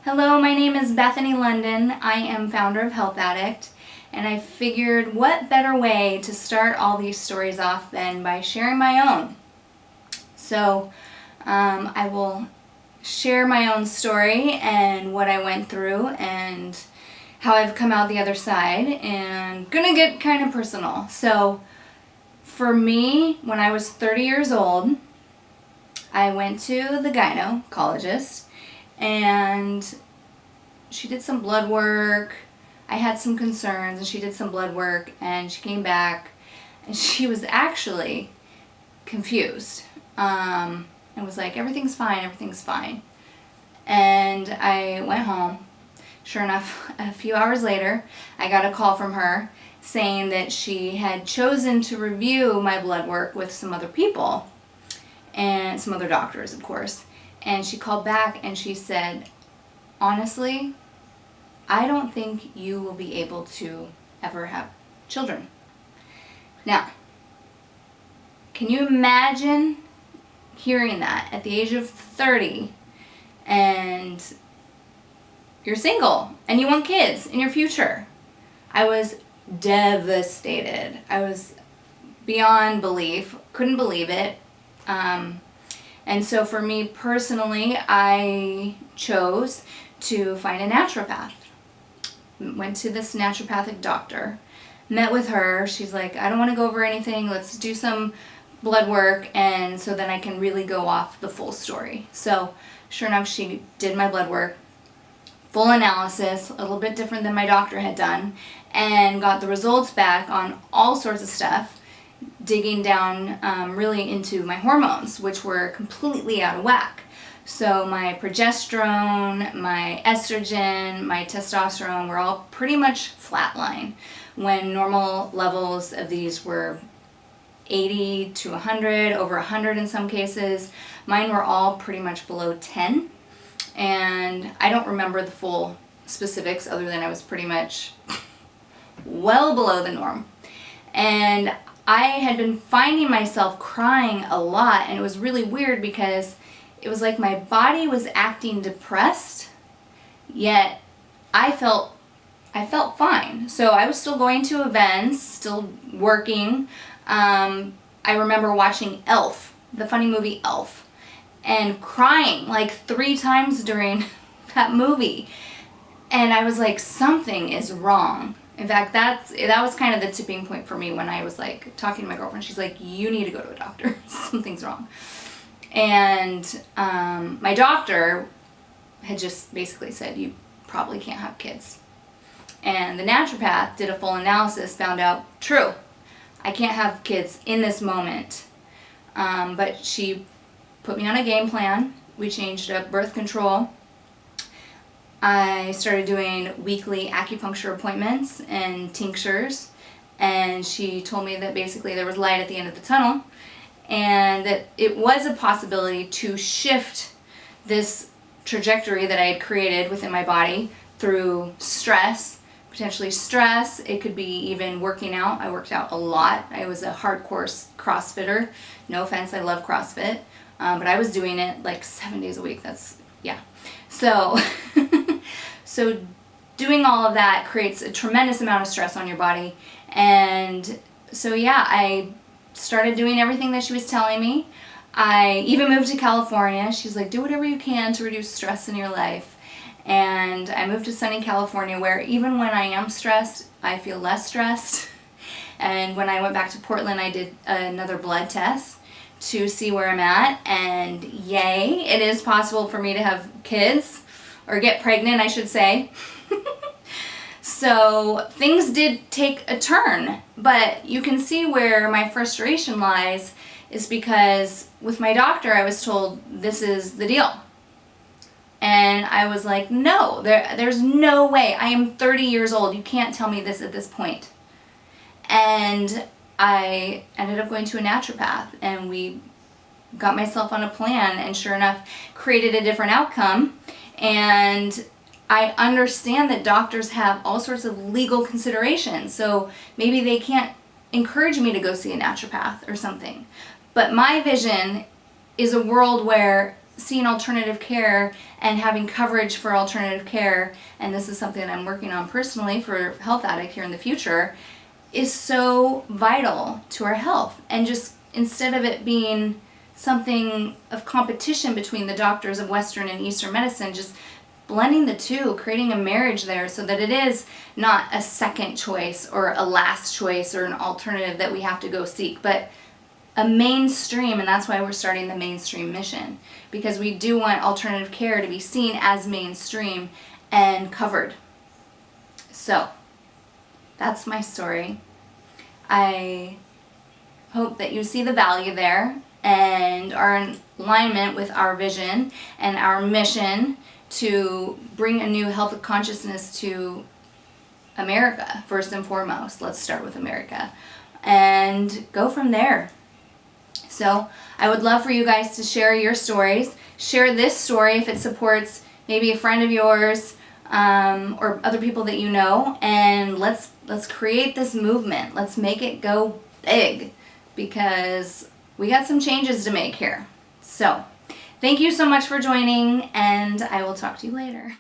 Hello, my name is Bethany Londyn. I am founder of healthAddiKt, and I figured what better way to start all these stories off than by sharing my own. So I will share my own story and what I went through and how I've come out the other side, and gonna get kind of personal. So for me, when I was 30 years old, I went to the gynecologist and she did some blood work. I had some concerns and she did some blood work and she came back and she was actually confused and was like, everything's fine. And I went home. Sure enough, a few hours later, I got a call from her saying that she had chosen to review my blood work with some other people and some other doctors, of course. And she called back and she said, honestly, I don't think you will be able to ever have children. Now, can you imagine hearing that at the age of 30 and you're single and you want kids in your future? I was devastated. I was beyond belief, couldn't believe it. And so for me personally, I chose to find a naturopath. Went to this naturopathic doctor, met with her. She's like, I don't want to go over anything. Let's do some blood work, and so then I can really go off the full story. So sure enough, she did my blood work, full analysis, a little bit different than my doctor had done, and got the results back on all sorts of stuff, digging down really into my hormones, which were completely out of whack. So my progesterone, my estrogen, my testosterone were all pretty much flatline, when normal levels of these were 80 to 100, over 100 in some cases. Mine were all pretty much below 10, and I don't remember the full specifics other than I was pretty much well below the norm. And I had been finding myself crying a lot, and it was really weird because it was like my body was acting depressed, yet I felt fine. So I was still going to events, still working. I remember watching Elf, the funny movie Elf, and crying like 3 times during that movie. And I was like, something is wrong. In fact, that was kind of the tipping point for me when I was like talking to my girlfriend. She's like, you need to go to a doctor. Something's wrong. And my doctor had just basically said, you probably can't have kids. And the naturopath did a full analysis, found out, true, I can't have kids in this moment. But she put me on a game plan. We changed up birth control. I started doing weekly acupuncture appointments and tinctures. And she told me that basically there was light at the end of the tunnel, and that it was a possibility to shift this trajectory that I had created within my body through stress, potentially stress. It could be even working out. I worked out a lot. I was a hardcore CrossFitter. No offense, I love CrossFit. But I was doing it like 7 days a week. So, so doing all of that creates a tremendous amount of stress on your body. And so yeah, I started doing everything that she was telling me. I even moved to California. She's like, do whatever you can to reduce stress in your life. And I moved to sunny California, where even when I am stressed, I feel less stressed. And when I went back to Portland, I did another blood test to see where I'm at, and yay, it is possible for me to have kids, or get pregnant, I should say. So things did take a turn, but you can see where my frustration lies, is because with my doctor I was told this is the deal. And I was like, no, there's no way. I am 30 years old. You can't tell me this at this point. And I ended up going to a naturopath, and we got myself on a plan, and sure enough created a different outcome. And I understand that doctors have all sorts of legal considerations, so maybe they can't encourage me to go see a naturopath or something. But my vision is a world where seeing alternative care and having coverage for alternative care, and this is something that I'm working on personally for healthAddiKt here in the future, is so vital to our health. And just instead of it being something of competition between the doctors of Western and Eastern medicine, just blending the two, creating a marriage there so that it is not a second choice or a last choice or an alternative that we have to go seek, but a mainstream. And that's why we're starting the mainstream mission, because we do want alternative care to be seen as mainstream and covered. So that's my story. I hope that you see the value there and are in alignment with our vision and our mission to bring a new health consciousness to America, first and foremost. Let's start with America and go from there. So I would love for you guys to share your stories. Share this story if it supports maybe a friend of yours or other people that you know, and let's create this movement. Let's make it go big, because we got some changes to make here. So thank you so much for joining, and I will talk to you later.